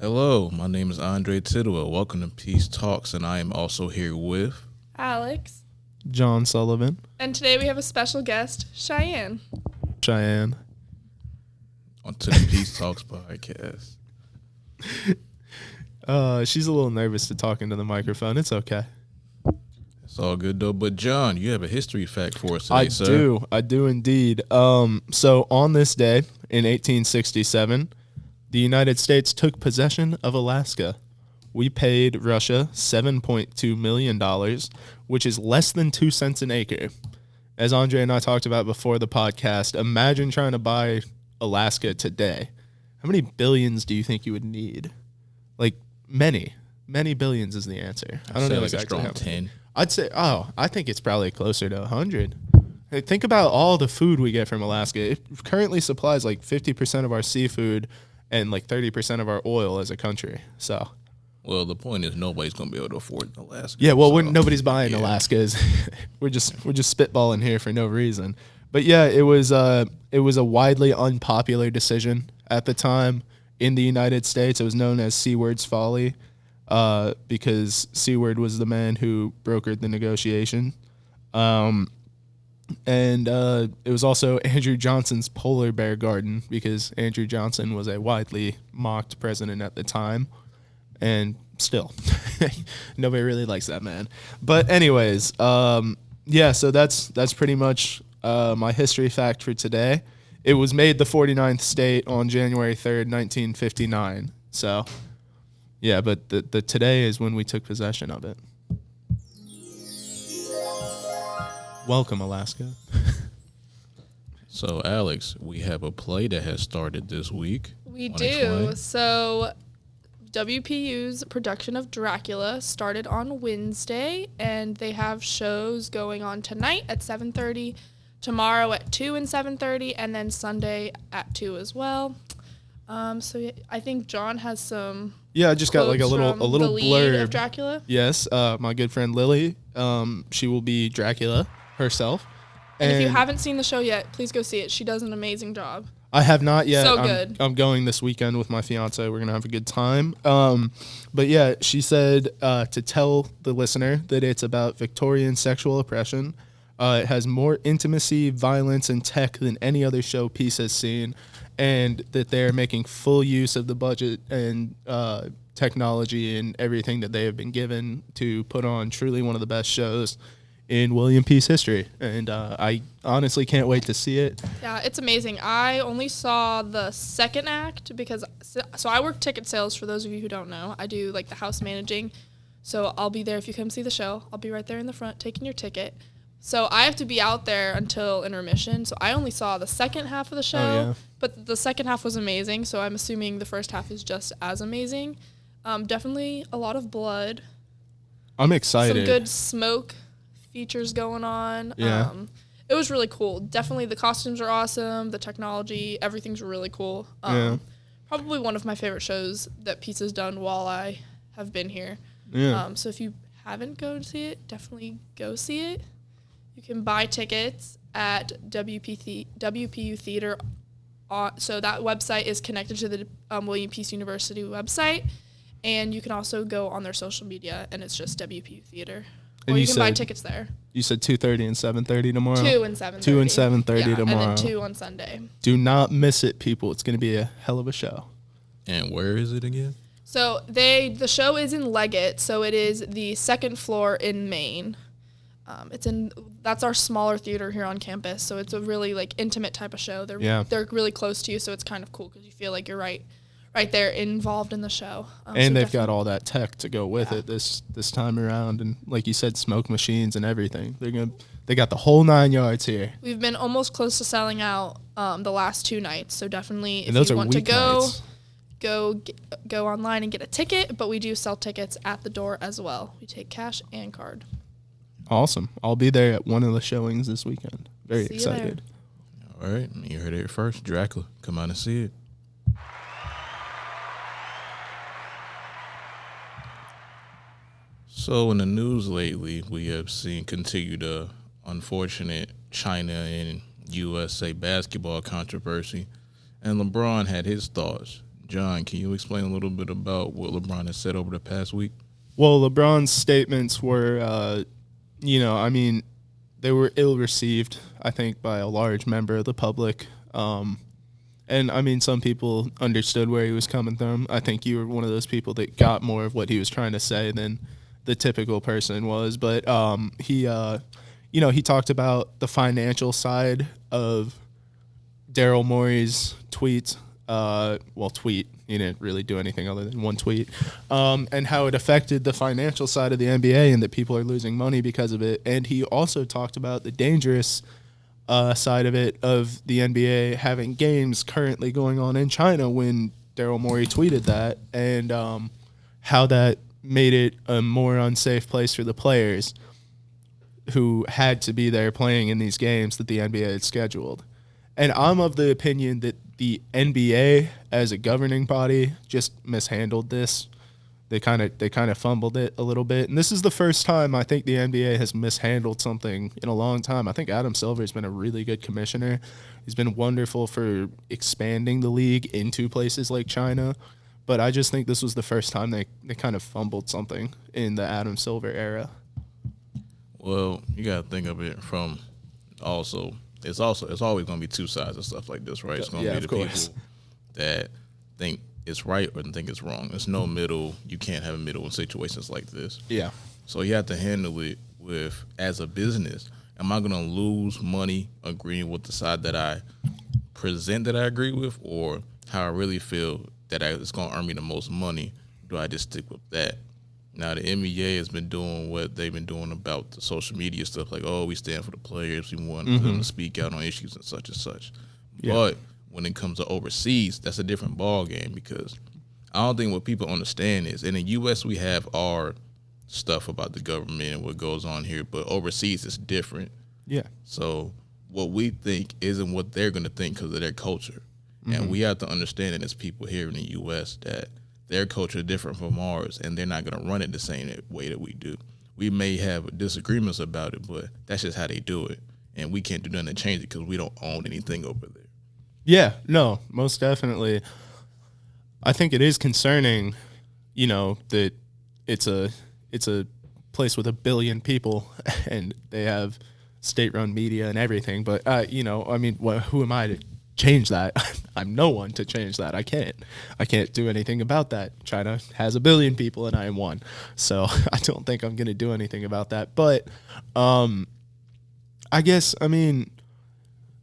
Hello, my name is Andre Tidwell. Welcome to Peace Talks, and I am also here with Alex, John Sullivan, and today we have a special guest, Cheyenne. Cheyenne. onto the Peace Talks podcast. She's a little nervous to talk into the microphone. It's okay. It's all good though. But John, you have a history fact for us today, sir. I do indeed. So on this day in 1867, the United States took possession of Alaska. We paid Russia $7.2 million, which is less than 2 cents an acre. As Andre and I talked about before the podcast, imagine trying to buy Alaska today. How many billions do you think you would need? Like many billions is the answer. I don't know like exactly a how strong many. 10. I'd say, I think it's probably closer to 100. Hey, think about all the food we get from Alaska. It currently supplies like 50% of our seafood and like 30% of our oil as a country. So, Well, the point is nobody's gonna be able to afford Alaska. yeah, well, so, nobody's buying Alaska. We're just spitballing here for no reason. But yeah, it was a widely unpopular decision at the time in the United States. It was known as Seward's Folly, because Seward was the man who brokered the negotiation. And it was also Andrew Johnson's polar bear garden, because Andrew Johnson was a widely mocked president at the time, and still nobody really likes that man. But anyways, yeah, so that's pretty much my history fact for today. It was made the 49th state on January 3rd, 1959. So yeah, but the today is when we took possession of it. Welcome, Alaska. So, Alex, we have a play that has started this week. We Wanna do. explain? So, WPU's production of Dracula started on Wednesday, and they have shows going on tonight at 7:30, tomorrow at 2 and 7:30, and then Sunday at 2 as well. So yeah, I think John has some. Yeah, I just got like a quotes little from a little the lead blurb. of Dracula. Yes, my good friend Lily, she will be Dracula herself. And if you haven't seen the show yet, please go see it. She does an amazing job. I have not yet. So good. I'm going this weekend with my fiance. We're gonna have a good time. But yeah, she said to tell the listener that it's about Victorian sexual oppression. It has more intimacy, violence, and tech than any other showpiece has seen, and that they're making full use of the budget and technology and everything that they have been given to put on truly one of the best shows in William Peace history. And I honestly can't wait to see it. Yeah, it's amazing. I only saw the second act because, so I work ticket sales for those of you who don't know. I do like the house managing. So I'll be there if you come see the show. I'll be right there in the front taking your ticket. So I have to be out there until intermission. So I only saw the second half of the show, yeah. But the second half was amazing. So I'm assuming the first half is just as amazing. Definitely a lot of blood. I'm excited. Some good smoke features going on. Yeah. It was really cool. Definitely the costumes are awesome. The technology, everything's really cool. Yeah. Probably one of my favorite shows that Peace has done while I have been here. Yeah. So if you haven't gone to see it, definitely go see it. You can buy tickets at WPU Theatre. So that website is connected to the William Peace University website. And you can also go on their social media, and it's just WPU Theatre. And Or you you can buy said- tickets there. You said 2:30 and 7:30 tomorrow? 2 and 7:30. 2 and 7:30 yeah, tomorrow. And then 2 on Sunday. Do not miss it, people. It's going to be a hell of a show. And where is it again? So the show is in Leggett, so it is the second floor in Maine. That's our smaller theater here on campus, so it's a really like intimate type of show. They're really close to you, so it's kind of cool because you feel like you're right there involved in the show. And they've got all that tech to go with it this time around, and like you said, smoke machines and everything. They got the whole 9 yards here. We've been almost close to selling out the last 2 nights, so definitely if those you are want to weeknights. go online and get a ticket, but we do sell tickets at the door as well. We take cash and card. Awesome. I'll be there at one of the showings this weekend. Very See you there. excited. All right, you heard it first. Dracula, come out and see it. So in the news lately, we have seen continued unfortunate China and USA basketball controversy, and LeBron had his thoughts. John, can you explain a little bit about what LeBron has said over the past week? Well, LeBron's statements were, they were ill received, I think, by a large member of the public. And I mean, some people understood where he was coming from. I think you were one of those people that got more of what he was trying to say than the typical person was. But he talked about the financial side of Daryl Morey's tweet. Tweet. He didn't really do anything other than one tweet. And how it affected the financial side of the NBA and that people are losing money because of it. And he also talked about the dangerous side of it, of the NBA having games currently going on in China when Daryl Morey tweeted that, and how that made it a more unsafe place for the players who had to be there playing in these games that the NBA had scheduled. And I'm of the opinion that the NBA as a governing body just mishandled this. They kind of fumbled it a little bit. And this is the first time I think the NBA has mishandled something in a long time. I think Adam Silver has been a really good commissioner. He's been wonderful for expanding the league into places like China. But I just think this was the first time they kind of fumbled something in the Adam Silver era. Well, you got to think of it from also it's always going to be two sides of stuff like this, right? It's going to be the people that think it's right or think it's wrong. There's no middle. You can't have a middle in situations like this. Yeah. So you have to handle it with, as a business, am I going to lose money agreeing with the side that I present that I agree with, or how I really feel that it's going to earn me the most money? Do I just stick with that? Now, the NBA has been doing what they've been doing about the social media stuff, like, oh, we stand for the players. We want them to speak out on issues and such and such. Yeah. But when it comes to overseas, that's a different ball game, because I don't think what people understand is, in the U.S. we have our stuff about the government and what goes on here, but overseas it's different. Yeah. So what we think isn't what they're going to think because of their culture. And we have to understand that as people here in the U.S. that their culture is different from ours, and they're not going to run it the same way that we do. We may have disagreements about it, but that's just how they do it. And we can't do nothing to change it because we don't own anything over there. Yeah, no, most definitely. I think it is concerning, that it's a place with 1 billion people and they have state-run media and everything. But, who am I to change that? I'm no one to change that. I can't do anything about that. China has 1 billion people and I am one. So I don't think I'm going to do anything about that. But I guess,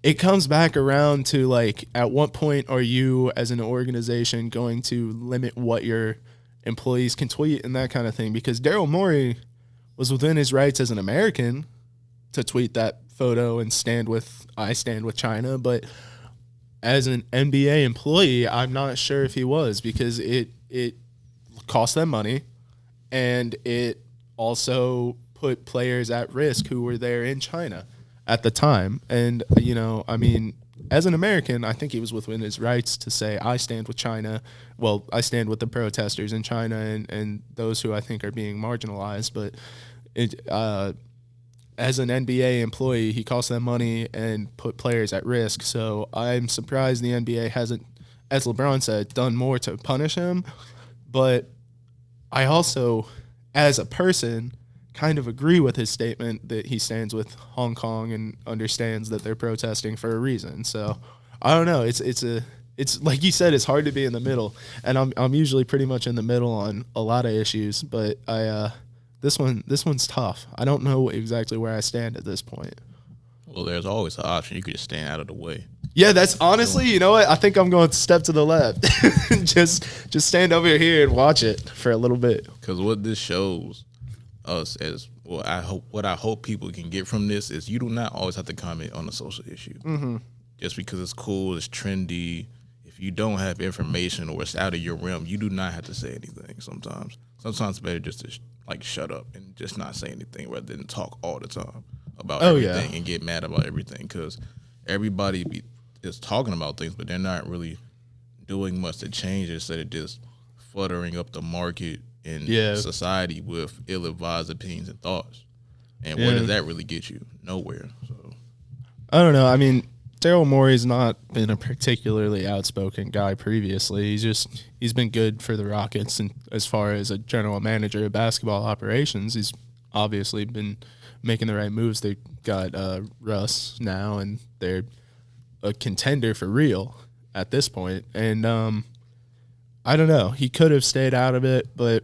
it comes back around to, like, at what point are you as an organization going to limit what your employees can tweet and that kind of thing? Because Daryl Morey was within his rights as an American to tweet that photo and I stand with China. But as an NBA employee, I'm not sure if he was, because it cost them money, and it also put players at risk who were there in China at the time. And, as an American, I think he was within his rights to say, I stand with China. Well, I stand with the protesters in China and those who I think are being marginalized. But as an NBA employee, he cost them money and put players at risk. So I'm surprised the NBA hasn't, as LeBron said, done more to punish him. But I also, as a person, kind of agree with his statement that he stands with Hong Kong and understands that they're protesting for a reason. So I don't know. It's like you said, it's hard to be in the middle, and I'm usually pretty much in the middle on a lot of issues. But this one's tough. I don't know exactly where I stand at this point. Well, there's always an option. You could just stand out of the way. Yeah, that's honestly, you know what? I think I'm going to step to the left. just stand over here and watch it for a little bit. Because what this shows us as, well, I hope people can get from this is you do not always have to comment on a social issue. Mm-hmm. Just because it's cool, it's trendy. If you don't have information or it's out of your realm, you do not have to say anything sometimes. Sometimes it's better just to shut up and just not say anything rather than talk all the time about everything and get mad about everything, because everybody is talking about things, but they're not really doing much to change it, instead of just fluttering up the market in society with ill-advised opinions and thoughts. And where does that really get you? Nowhere. So I don't know. I mean, Daryl Morey's not been a particularly outspoken guy previously. He's been good for the Rockets, and as far as a general manager of basketball operations, he's obviously been making the right moves. They got Russ now, and they're a contender for real at this point. And I don't know. He could have stayed out of it, but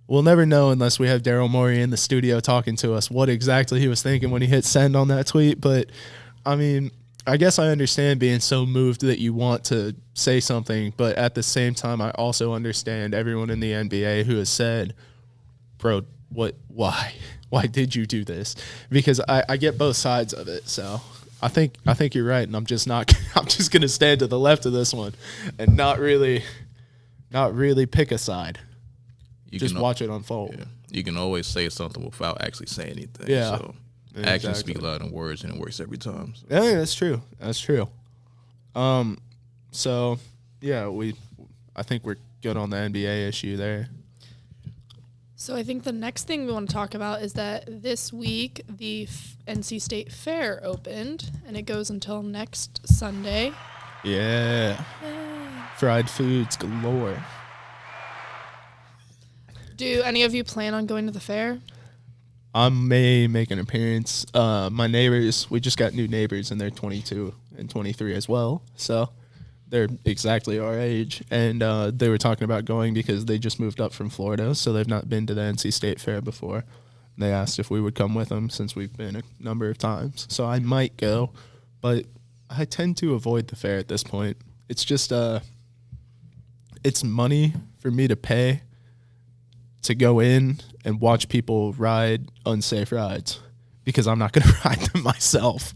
we'll never know unless we have Daryl Morey in the studio talking to us what exactly he was thinking when he hit send on that tweet. But I mean, I guess I understand being so moved that you want to say something, but at the same time, I also understand everyone in the NBA who has said, bro, why did you do this? Because I get both sides of it. So I think you're right. And I'm just going to stand to the left of this one and not really pick a side. Just watch it unfold. Yeah. You can always say something without actually saying anything. Yeah. So actions speak louder than words, and it works every time. So. Yeah, that's true. So yeah, I think we're good on the NBA issue there. So I think the next thing we want to talk about is that this week the NC State Fair opened, and it goes until next Sunday. Yeah. Fried foods galore. Do any of you plan on going to the fair? I may make an appearance. My neighbors, we just got new neighbors, and they're 22 and 23 as well. So they're exactly our age. And they were talking about going because they just moved up from Florida, so they've not been to the NC State Fair before. They asked if we would come with them since we've been a number of times. So I might go, but I tend to avoid the fair at this point. It's just it's money for me to pay to go in and watch people ride unsafe rides because I'm not going to ride them myself.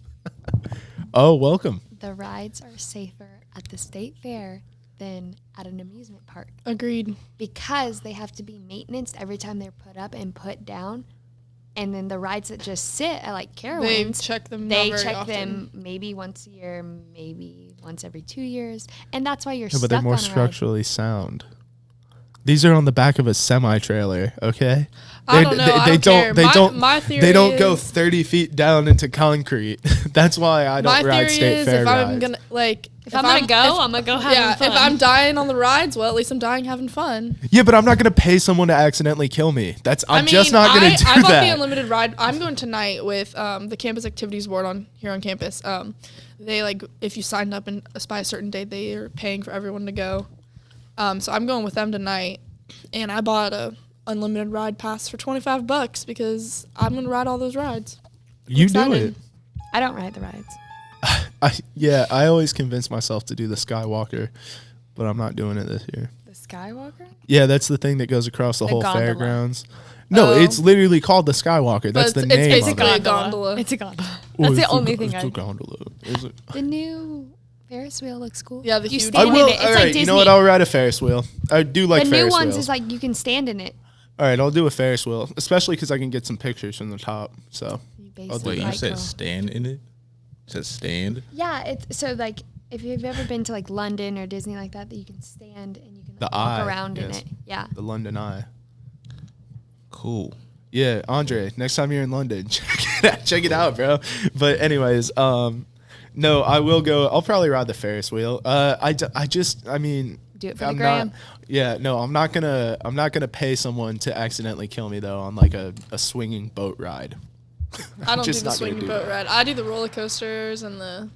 Oh, welcome. The rides are safer at the state fair than at an amusement park. Agreed. Because they have to be maintained every time they're put up and put down. And then the rides that just sit at like Carowinds, they check often. them maybe once a year, maybe once every 2 years. And that's why you're Yeah, stuck but they're more on a ride. structurally sound. These are on the back of a semi-trailer, okay? I don't know. I don't care. My theory They don't go is- 30 feet down into concrete. That's why I don't My ride theory state is fair if rides. I'm gonna If I'm gonna go, I'm gonna go having fun. if I'm dying on the rides, well, at least I'm dying having fun. Yeah, but I'm not gonna pay someone to accidentally kill me. I'm just not gonna do I bought that. the unlimited ride. I'm going tonight with the campus activities board here on campus. They if you signed up and by a certain date, they are paying for everyone to go. So I'm going with them tonight, and I bought a unlimited ride pass for $25 because I'm gonna ride all those rides. You do excited. it. I don't ride the rides. I always convince myself to do the Skywalker, but I'm not doing it this year. The Skywalker? Yeah, that's the thing that goes across the whole gondola. fairgrounds. No, Oh. it's literally called the Skywalker. That's the But name it's of basically it. a gondola. It's a gondola. Oh, That's the it's a only go- thing it's I a gondola. Is it? The new Ferris wheel looks cool. Yeah, the you huge stand I will. in it. It's All like right, Disney. you know what? I'll ride a Ferris wheel. I do like the Ferris new ones wheels. is like you can stand in it. All right, I'll do a Ferris wheel, especially because I can get some pictures from the top. So You do basically Wait, you like said go- stand in it? You said stand? Yeah, it's so like if you've ever been to like London or Disney like that you can stand and you can like, The walk Eye, around in yes. it. Yeah. the London Eye. Cool. Yeah, Andre, next time you're in London, check it out, bro. But anyways, no, I will go. I'll probably ride the Ferris wheel. I mean, Do it for I'm the gram. not. Yeah, no, I'm not gonna pay someone to accidentally kill me though on like a swinging boat ride. I don't do just the not gonna swinging do boat that. ride. I do the roller coasters and the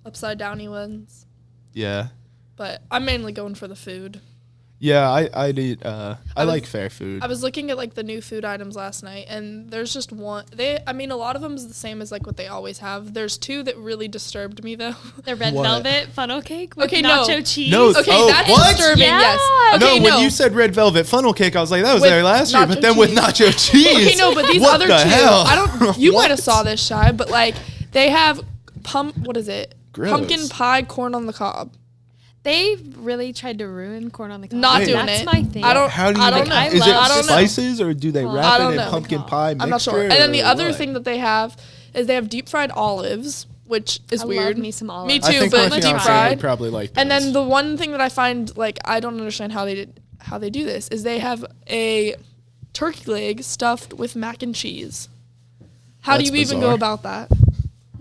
upside downy ones. Yeah, But I'm mainly going for the food. yeah, I need. I was- like fair food. I was looking at like the new food items last night, and there's just one. A lot of them is the same as like what they always have. There's two that really disturbed me though. The red What? velvet funnel cake with Okay, no. nacho cheese. No, Okay, Oh, that's what? disturbing. Yeah. Yes. Okay, no, when you said red velvet funnel cake, I was like, that was With there last year. But nacho then with cheese. nacho cheese, Okay, no, but these what other the two, hell? I don't. You might have What? saw this, Shy, but like they have what is it? Gross. Pumpkin pie corn on the cob. They really tried to ruin corn on the cob. Not Wait. doing That's it. my thing. I don't. How do you I don't make know. I Is love- it I don't know. spices or do they I wrap don't it in know. pumpkin pie mixture? I'm not sure. And then the other what? thing that they have is they have deep fried olives, which is I weird. love me some olives. Me I too, think but my deep fiancé fried. would probably like And those. then the one thing that I find like I don't understand how they do this is they have a turkey leg stuffed with mac and cheese. How That's do you even bizarre. go about that?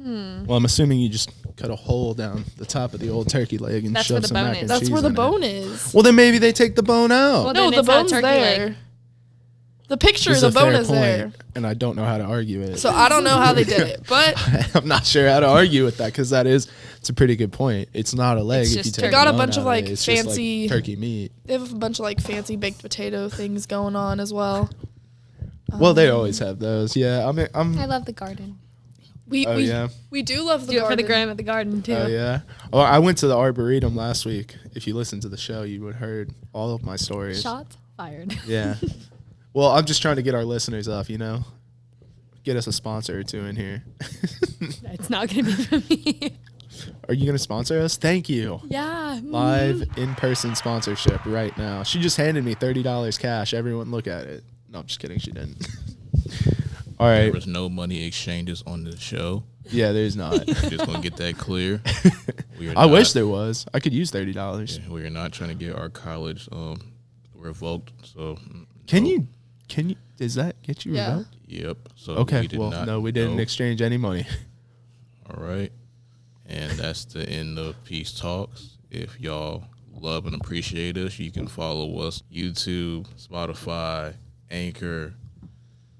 Well, I'm assuming you just cut a hole down the top of the old turkey leg and That's where shove the some bone mac is. and That's cheese where the in it. bone is. Well, then maybe they take the bone out. Well, No, then the it's not a bone's turkey there. leg. The picture, This is the a bone fair is point, there. and I don't know how to argue it. So I don't know how they did it, but I'm not sure how to argue with that because it's a pretty good point. It's not a leg. It's If you just take turkey. the Got a bone bunch out of, like, it. It's just, fancy- turkey meat. they have a bunch of like fancy baked potato things going on as well. Well, they always have those. Yeah, I'm. I love the garden. We Oh, we, yeah? we do love the Do it for garden. the gram at the garden too. Oh yeah. Oh, I went to the Arboretum last week. If you listened to the show, you would have heard all of my stories. Shots fired. Yeah. Well, I'm just trying to get our listeners up, Get us a sponsor or two in here. It's not gonna be for me. Are you going to sponsor us? Thank you. Yeah. Live in-person sponsorship right now. She just handed me $30 cash. Everyone look at it. No, I'm just kidding. She didn't. All There right. was no money exchanges on the show. Yeah, there's not. Just gonna get that clear. We are I wish not- there was. I could use $30. yeah, we are not trying to get our college revoked. So Can no. you? Does that get you Yeah. revoked? Yep. So Okay. we did Well, not. no, we didn't know. exchange any money. All right. And that's the end of Peace Talks. If y'all love and appreciate us, you can follow us YouTube, Spotify, Anchor,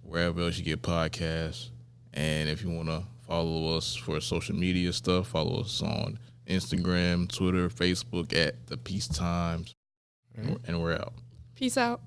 wherever else you get podcasts. And if you want to follow us for social media stuff, follow us on Instagram, Twitter, Facebook at The Peace Times. And we're out. Peace out.